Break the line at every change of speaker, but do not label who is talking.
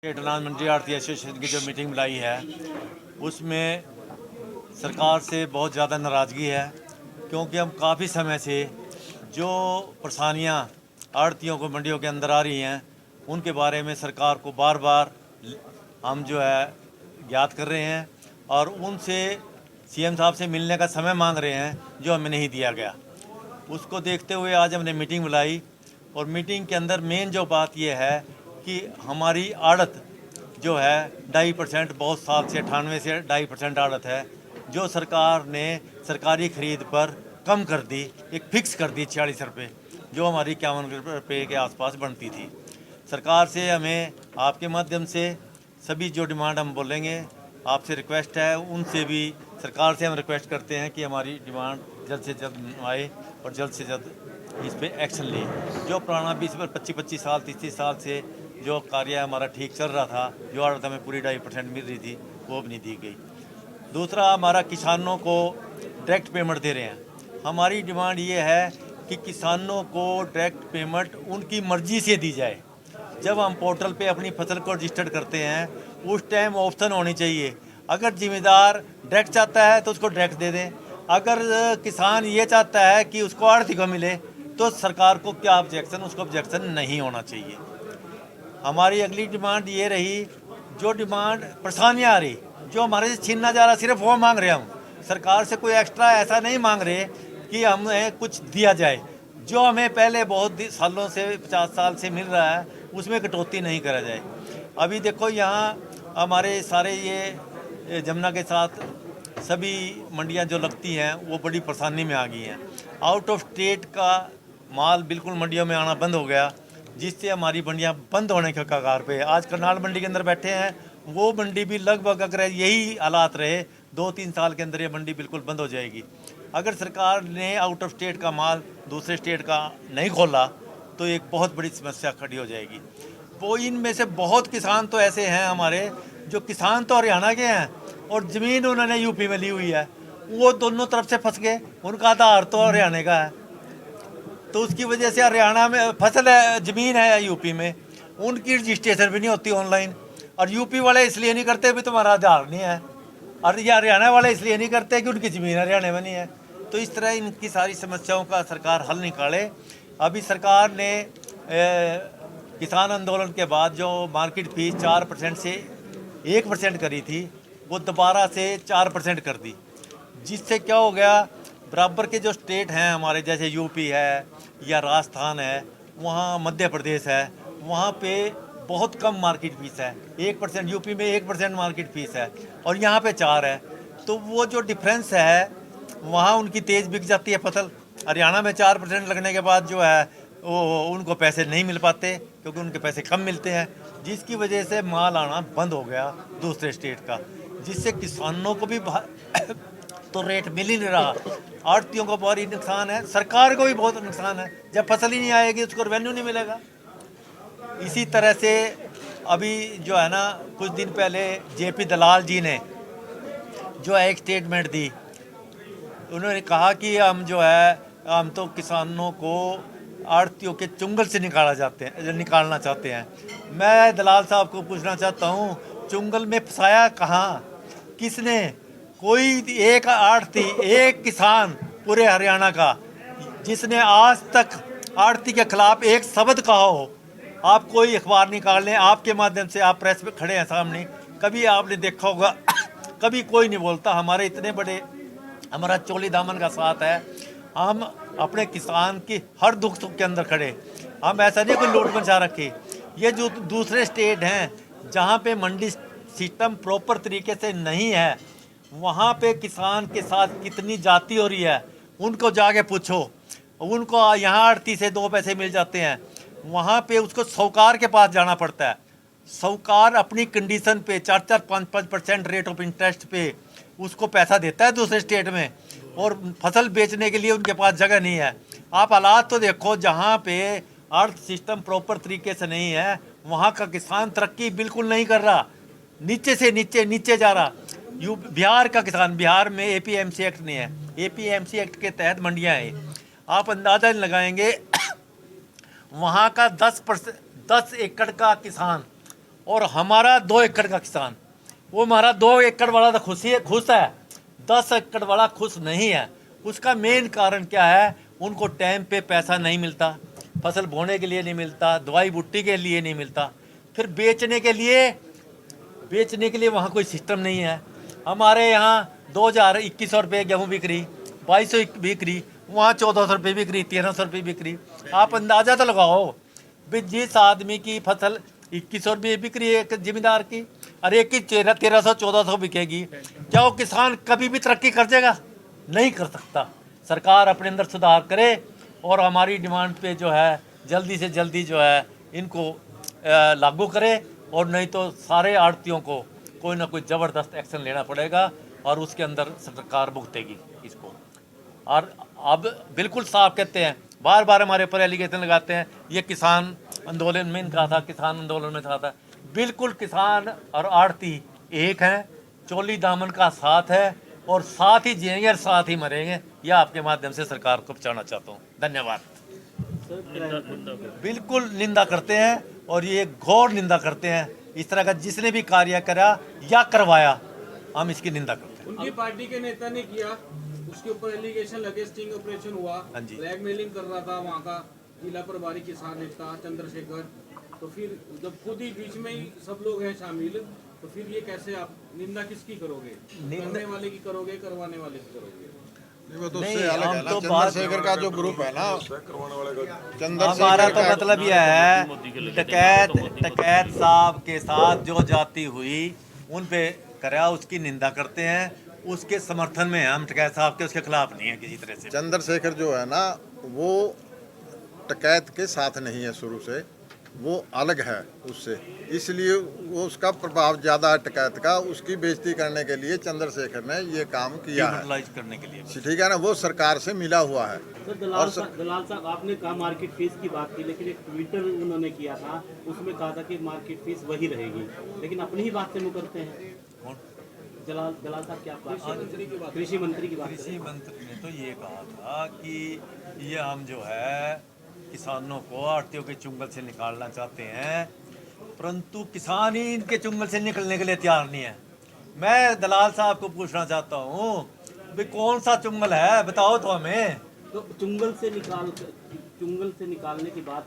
State अनाज मंडी आढ़ती association की जो मीटिंग बुलाई है उसमें सरकार से बहुत ज़्यादा नाराज़गी है, क्योंकि हम काफ़ी समय से जो परेशानियाँ आढ़तियों को मंडियों के अंदर आ रही हैं उनके बारे में सरकार को बार बार हम जो है ज्ञात कर रहे हैं और उनसे सीएम साहब से मिलने का समय मांग रहे हैं, जो हमें नहीं दिया गया। उसको देखते हुए आज हमने मीटिंग बुलाई और मीटिंग के अंदर मेन जो बात यह है कि हमारी आड़त जो है 2.5% बहुत साल से 98 से 2.5% आड़त है, जो सरकार ने सरकारी ख़रीद पर कम कर दी, एक फ़िक्स कर दी 46 रुपये, जो हमारी 51 रुपये के आसपास बनती थी। सरकार से हमें आपके माध्यम से सभी जो डिमांड हम बोलेंगे, आपसे रिक्वेस्ट है, उनसे भी सरकार से हम रिक्वेस्ट करते हैं कि हमारी डिमांड जल्द से जल्द आए और जल्द से जल्द इस पर एक्शन ले। जो पुराना 20-25 साल 30 साल से जो कार्य हमारा ठीक चल रहा था, जो आड़त हमें पूरी 2.5% मिल रही थी, वो भी नहीं दी गई। दूसरा, हमारा किसानों को डायरेक्ट पेमेंट दे रहे हैं। हमारी डिमांड ये है कि किसानों को डायरेक्ट पेमेंट उनकी मर्ज़ी से दी जाए। जब हम पोर्टल पे अपनी फसल को रजिस्टर्ड करते हैं उस टाइम ऑप्शन होनी चाहिए, अगर ज़िम्मेदार डायरेक्ट चाहता है तो उसको डायरेक्ट दे दें, अगर किसान ये चाहता है कि उसको आढ़ती को मिले तो सरकार को क्या ऑब्जेक्शन, उसको ऑब्जेक्शन नहीं होना चाहिए। हमारी अगली डिमांड ये रही, जो डिमांड परेशानियाँ आ रही, जो हमारे से छीनना जा रहा, सिर्फ वो मांग रहे हम, सरकार से कोई एक्स्ट्रा ऐसा नहीं मांग रहे कि हमें कुछ दिया जाए। जो हमें पहले बहुत सालों से 50 साल से मिल रहा है उसमें कटौती नहीं करा जाए। अभी देखो यहाँ हमारे सारे ये जमुना के साथ सभी मंडियाँ जो लगती हैं वो बड़ी परेशानी में आ गई हैं। आउट ऑफ स्टेट का माल बिल्कुल मंडियों में आना बंद हो गया, जिससे हमारी मंडियाँ बंद होने के कगार पे। आज करनाल मंडी के अंदर बैठे हैं, वो मंडी भी लगभग अगर यही हालात रहे 2-3 साल के अंदर ये मंडी बिल्कुल बंद हो जाएगी। अगर सरकार ने आउट ऑफ स्टेट का माल दूसरे स्टेट का नहीं खोला तो एक बहुत बड़ी समस्या खड़ी हो जाएगी। वो इनमें से बहुत किसान तो ऐसे हैं हमारे, जो किसान तो हरियाणा के हैं और ज़मीन उन्होंने यूपी में ली हुई है, वो दोनों तरफ से फंस गए। उनका आधार तो हरियाणा का है, तो उसकी वजह से हरियाणा में फसल है, ज़मीन है यूपी में, उनकी रजिस्ट्रेशन भी नहीं होती ऑनलाइन। और यूपी वाले इसलिए नहीं करते भी तुम्हारा आधार नहीं है, और ये हरियाणा वाले इसलिए नहीं करते कि उनकी ज़मीन हरियाणा में नहीं है। तो इस तरह इनकी सारी समस्याओं का सरकार हल निकाले। अभी सरकार ने किसान आंदोलन के बाद जो मार्केट फीस 4% से 1% करी थी, वो दोबारा से 4% कर दी, जिससे क्या हो गया, बराबर के जो स्टेट हैं हमारे, जैसे यूपी है या राजस्थान है, वहाँ मध्य प्रदेश है, वहाँ पे बहुत कम मार्केट फीस है। 1% यूपी में 1% मार्केट फीस है और यहाँ पे 4 है। तो वो जो डिफरेंस है वहाँ उनकी तेज़ बिक जाती है फसल। हरियाणा में 4% लगने के बाद जो है वो उनको पैसे नहीं मिल पाते, क्योंकि उनके पैसे कम मिलते हैं, जिसकी वजह से माल आना बंद हो गया दूसरे स्टेट का, जिससे किसानों को भी तो रेट मिल ही नहीं रहा। आढ़तियों को बहुत ही नुकसान है, सरकार को भी बहुत नुकसान है। जब फसल ही नहीं आएगी उसको रेवेन्यू नहीं मिलेगा। इसी तरह से अभी जो है ना, कुछ दिन पहले जेपी दलाल जी ने जो है एक स्टेटमेंट दी, उन्होंने कहा कि हम तो किसानों को आढ़तियों के चुंगल से निकालना चाहते हैं। मैं दलाल साहब को पूछना चाहता हूँ, चुंगल में फंसाया कहाँ, किसने? कोई एक आढ़ती, एक किसान पूरे हरियाणा का जिसने आज तक आढ़ती के खिलाफ एक शब्द कहा हो, आप कोई अखबार निकाल लें, आपके माध्यम से, आप प्रेस पे खड़े हैं सामने, कभी आपने देखा होगा कभी कोई नहीं बोलता। हमारे इतने बड़े, हमारा चोली दामन का साथ है, हम अपने किसान की हर दुख सुख के अंदर खड़े। हम ऐसा नहीं कोई लूट मचा रखी। ये जो दूसरे स्टेट हैं जहाँ पे मंडी सिस्टम प्रॉपर तरीके से नहीं है, वहाँ पे किसान के साथ कितनी जाती हो रही है, उनको जाके पूछो। उनको यहाँ आढ़ती से 2 पैसे मिल जाते हैं, वहाँ पे उसको साहूकार के पास जाना पड़ता है। साहूकार अपनी कंडीशन पे 4-4, 5-5% रेट ऑफ इंटरेस्ट पे उसको पैसा देता है दूसरे स्टेट में, और फसल बेचने के लिए उनके पास जगह नहीं है। आप हालात तो देखो, जहाँ पे अर्थ सिस्टम प्रॉपर तरीके से नहीं है, वहाँ का किसान तरक्की बिल्कुल नहीं कर रहा, नीचे से नीचे जा रहा। बिहार का किसान, बिहार में एपीएमसी एक्ट नहीं है, एपीएमसी एक्ट के तहत मंडियाँ हैं। आप अंदाज़ा लगाएंगे वहाँ का 10 एकड़ का किसान और हमारा 2 एकड़ का किसान, वो हमारा 2 एकड़ वाला तो खुश है, 10 एकड़ वाला खुश नहीं है। उसका मेन कारण क्या है? उनको टाइम पे पैसा नहीं मिलता, फसल बोने के लिए नहीं मिलता, दवाई बूटी के लिए नहीं मिलता, फिर बेचने के लिए वहाँ कोई सिस्टम नहीं है। हमारे यहाँ 2100 रुपये गेहूँ बिक रही, 2200 बिक रही, वहाँ 1400 रुपये बिक रही, 1300 रुपये बिक रही। आप अंदाज़ा तो लगाओ भी, जिस आदमी की फसल 2100 रुपये बिक रही है एक जिम्मेदार की, और एक की 1300-1400 बिकेगी, क्या वो किसान कभी भी तरक्की कर जाएगा? नहीं कर सकता। सरकार अपने अंदर सुधार करे और हमारी डिमांड पे जो है जल्दी से जल्दी जो है इनको लागू करे, और नहीं तो सारे आड़तियों को कोई ना कोई ज़बरदस्त एक्शन लेना पड़ेगा और उसके अंदर सरकार भुगतेगी इसको। और अब बिल्कुल साफ कहते हैं, बार बार हमारे ऊपर एलिगेशन लगाते हैं, ये किसान आंदोलन में कहा था, किसान आंदोलन में कहा था। बिल्कुल किसान और आड़ती एक हैं, चोली दामन का साथ है, और साथ ही जिएंगे और साथ ही मरेंगे। यह आपके माध्यम से सरकार को पहुँचाना चाहता हूँ। धन्यवाद। बिल्कुल निंदा करते हैं, और ये घोर निंदा करते हैं। इस तरह का जिसने भी कार्य करा या करवाया, हम इसकी निंदा करते हैं।
उनकी पार्टी के नेता ने किया, उसके ऊपर एलिगेशन लगे, स्टिंग ऑपरेशन हुआ,
हाँ जी।
ब्लैकमेलिंग कर रहा था वहाँ का जिला प्रभारी किसान नेता चंद्रशेखर। तो फिर जब खुद ही बीच में ही सब लोग हैं शामिल, तो फिर ये कैसे आप निंदा किसकी करोगे? करने वाले की करोगे, करवाने वाले की करोगे?
वो तो
नहीं,
उससे अलग
हम
है ना।
तो
चंद्रशेखर का जो ग्रुप है ना,
हमारा
चंद्रशेखर
तो
का
मतलब यह है, टकैत साहब के साथ जो जाती हुई उन पे करा, उसकी निंदा करते हैं। उसके समर्थन में हम टकैत साहब के उसके खिलाफ नहीं है किसी तरह से।
चंद्रशेखर जो है ना, वो टकैत के साथ नहीं है शुरू से, वो अलग है उससे, इसलिए वो उसका प्रभाव ज़्यादा है टकैत का। उसकी बेइज्जती करने के लिए चंद्रशेखर ने ये काम किया है,
यूटिलाइज करने के लिए।
ठीक है ना। वो सरकार से मिला हुआ है।
सर दलाल साहब आपने कहा मार्केट फीस की बात की, लेकिन एक ट्विटर उन्होंने किया था, उसमें कहा था कि मार्केट फीस वही रहेगी, लेकिन अपनी ही बात से मुकरते हैं।
कौन?
दलाल साहब क्या बात? कृषि मंत्री की बात।
कृषि मंत्री ने तो ये कहा था कि ये हम जो है किसानों को आड़तियों के चुंगल से निकालना चाहते हैं, परंतु किसान ही इनके चुंगल से निकलने के लिए तैयार नहीं है। मैं दलाल साहब को पूछना चाहता हूँ, भाई कौन सा चुंगल है, बताओ तो हमें।
तो चुंगल से निकालने की बात